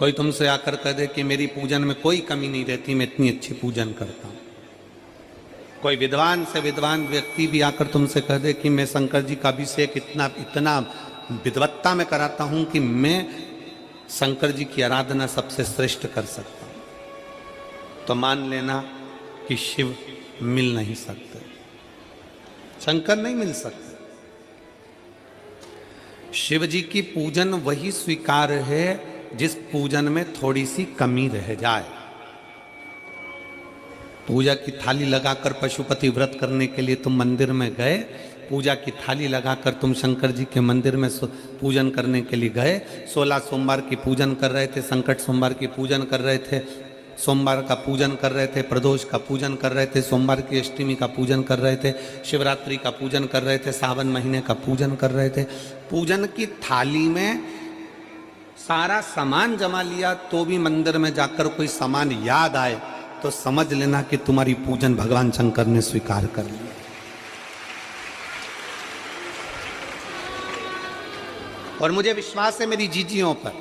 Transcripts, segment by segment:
कोई तुमसे आकर कह दे कि मेरी पूजन में कोई कमी नहीं रहती, मैं इतनी अच्छी पूजन करता हूं। कोई विद्वान से विद्वान व्यक्ति भी आकर तुमसे कह दे कि मैं शंकर जी का अभिषेक इतना विद्वत्ता में कराता हूं कि मैं शंकर जी की आराधना सबसे श्रेष्ठ कर सकता हूं, तो मान लेना कि शिव मिल नहीं सकते, शंकर नहीं मिल सकते। शिव जी की पूजन वही स्वीकार है जिस पूजन में थोड़ी सी कमी रह जाए। पूजा की थाली लगाकर पशुपति व्रत करने के लिए तुम मंदिर में गए, पूजा की थाली लगाकर तुम शंकर जी के मंदिर में पूजन करने के लिए गए, 16 सोमवार की पूजन कर रहे थे, संकट सोमवार की पूजन कर रहे थे, सोमवार का पूजन कर रहे थे, प्रदोष का पूजन कर रहे थे, सोमवार की अष्टमी का पूजन कर रहे थे, शिवरात्रि का पूजन कर रहे थे, सावन महीने का पूजन कर रहे थे। पूजन की थाली में सारा सामान जमा लिया तो भी मंदिर में जाकर कोई सामान याद आए तो समझ लेना कि तुम्हारी पूजन भगवान शंकर ने स्वीकार कर लिया। और मुझे विश्वास है मेरी जीजियों पर,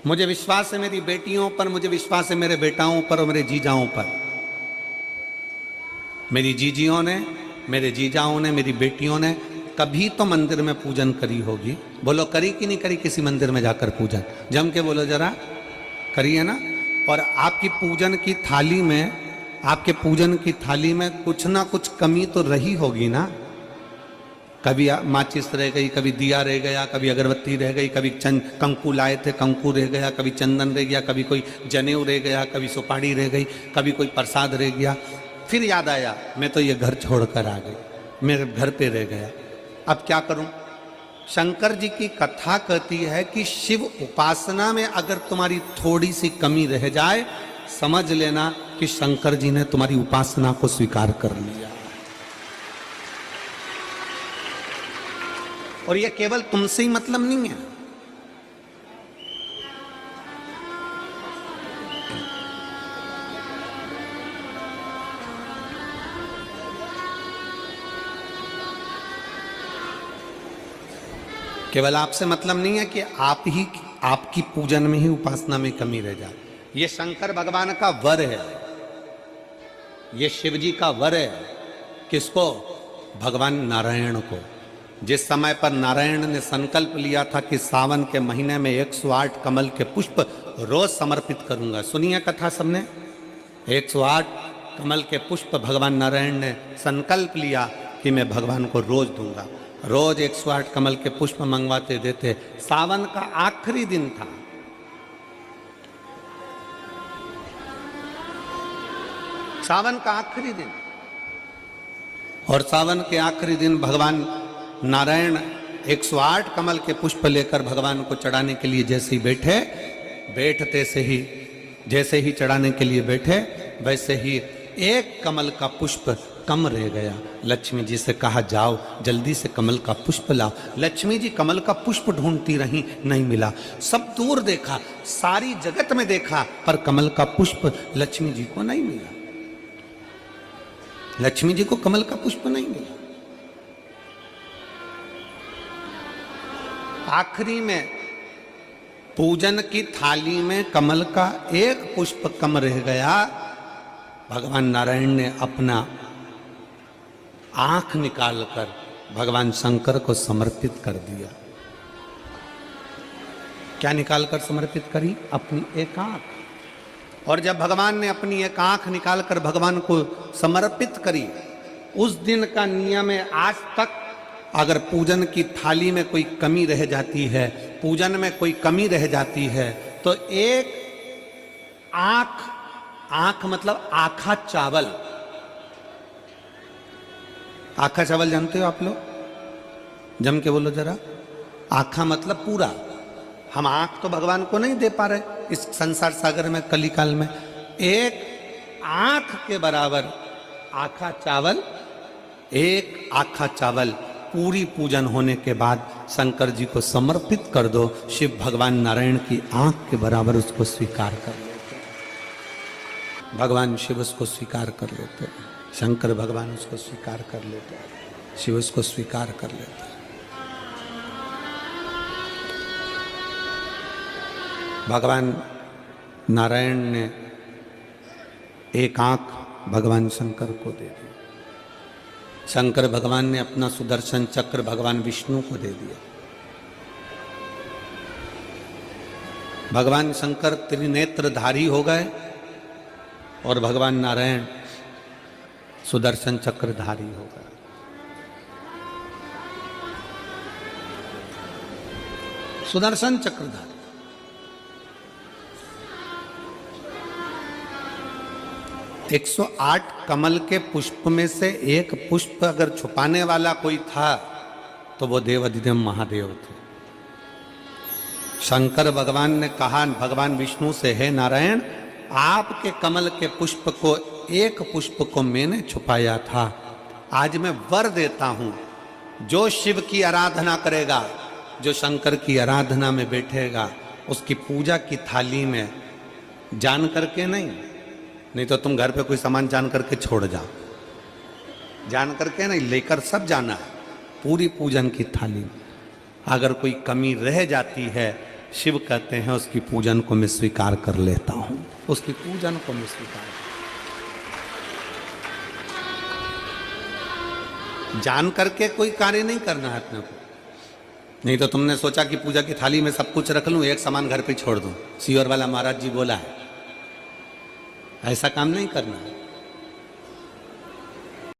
मुझे विश्वास है मेरी बेटियों पर, मुझे विश्वास है मेरे बेटाओं पर और मेरे जीजाओं पर। मेरी जीजियों ने, मेरे जीजाओं ने, मेरी बेटियों ने कभी तो मंदिर में पूजन करी होगी। बोलो करी कि नहीं करी किसी मंदिर में जाकर पूजन? जम के बोलो जरा, करी है ना? और आपकी पूजन की थाली में, आपके पूजन की थाली में कुछ ना कुछ कमी तो रही होगी ना। कभी माचिस रह गई, कभी दिया रह गया, कभी अगरबत्ती रह गई, कभी कंकु लाए थे कंकु रह गया, कभी चंदन रह गया, कभी कोई जनेऊ रह गया, कभी सुपारी रह गई, कभी कोई प्रसाद रह गया। फिर याद आया मैं तो ये घर छोड़कर आ गई, मेरे घर पे रह गया, अब क्या करूं? शंकर जी की कथा कहती है कि शिव उपासना में अगर तुम्हारी थोड़ी सी कमी रह जाए, समझ लेना कि शंकर जी ने तुम्हारी उपासना को स्वीकार कर लिया। और यह केवल तुमसे ही मतलब नहीं है, केवल आपसे मतलब नहीं है कि आपकी पूजन में ही उपासना में कमी रह जाए। ये शंकर भगवान का वर है, ये शिव जी का वर है। किसको? भगवान नारायण को। जिस समय पर नारायण ने संकल्प लिया था कि सावन के महीने में 108 कमल के पुष्प रोज समर्पित करूंगा। सुनिए कथा सबने। 108 कमल के पुष्प भगवान नारायण ने संकल्प लिया कि मैं भगवान को रोज दूंगा। रोज 108 कमल के पुष्प मंगवाते देते। सावन का आखिरी दिन था, सावन का आखिरी दिन, और सावन के आखिरी दिन भगवान नारायण 108 कमल के पुष्प लेकर भगवान को चढ़ाने के लिए जैसे ही बैठे, बैठते से ही जैसे ही चढ़ाने के लिए बैठे, वैसे ही एक कमल का पुष्प कम रह गया। लक्ष्मी जी से कहा जाओ जल्दी से कमल का पुष्प लाओ। लक्ष्मी जी कमल का पुष्प ढूंढती रही, नहीं मिला। सब दूर देखा, सारी जगत में देखा, पर कमल का पुष्प लक्ष्मी जी को नहीं मिला। लक्ष्मी जी को कमल का पुष्प नहीं मिला। आखिरी में पूजन की थाली में कमल का एक पुष्प कम रह गया। भगवान नारायण ने अपना आंख निकालकर भगवान शंकर को समर्पित कर दिया। क्या निकालकर समर्पित करी? अपनी एक आंख। और जब भगवान ने अपनी एक आंख निकालकर भगवान को समर्पित करी, उस दिन का नियम है आज तक अगर पूजन की थाली में कोई कमी रह जाती है, पूजन में कोई कमी रह जाती है, तो एक आंख, आंख मतलब आखा चावल, आखा चावल जानते हो आप लोग? जम के बोलो जरा। आखा मतलब पूरा। हम आंख तो भगवान को नहीं दे पा रहे इस संसार सागर में, कलिकाल में। एक आंख के बराबर आखा चावल, एक आखा चावल पूरी पूजन होने के बाद शंकर जी को समर्पित कर दो। शिव भगवान नारायण की आंख के बराबर उसको स्वीकार कर लेते, भगवान शिव उसको स्वीकार कर लेते, शंकर भगवान उसको स्वीकार कर लेते, शिव उसको स्वीकार कर लेते। भगवान नारायण ने एक आंख भगवान शंकर को दे दी। शंकर भगवान ने अपना सुदर्शन चक्र भगवान विष्णु को दे दिया। भगवान शंकर त्रिनेत्रधारी हो गए और भगवान नारायण सुदर्शन चक्रधारी हो गए। सुदर्शन चक्रधारी। 108 कमल के पुष्प में से एक पुष्प अगर छुपाने वाला कोई था तो वो देवाधिदेव महादेव थे। शंकर भगवान ने कहा भगवान विष्णु से, हे नारायण, आपके कमल के पुष्प को, एक पुष्प को मैंने छुपाया था। आज मैं वर देता हूं, जो शिव की आराधना करेगा, जो शंकर की आराधना में बैठेगा, उसकी पूजा की थाली में जान करके नहीं तो तुम घर पे कोई सामान जान करके छोड़ जाओ, जान करके नहीं, लेकर सब जाना है। पूरी पूजन की थाली में अगर कोई कमी रह जाती है, शिव कहते हैं उसकी पूजन को मैं स्वीकार कर लेता हूं, उसकी पूजन को मैं स्वीकार। जान करके कोई कार्य नहीं करना है अपने को। नहीं तो तुमने सोचा कि पूजा की थाली में सब कुछ रख लूं, एक सामान घर पे छोड़ दूं। सीवर वाला महाराज जी बोला है, ऐसा काम नहीं करना है।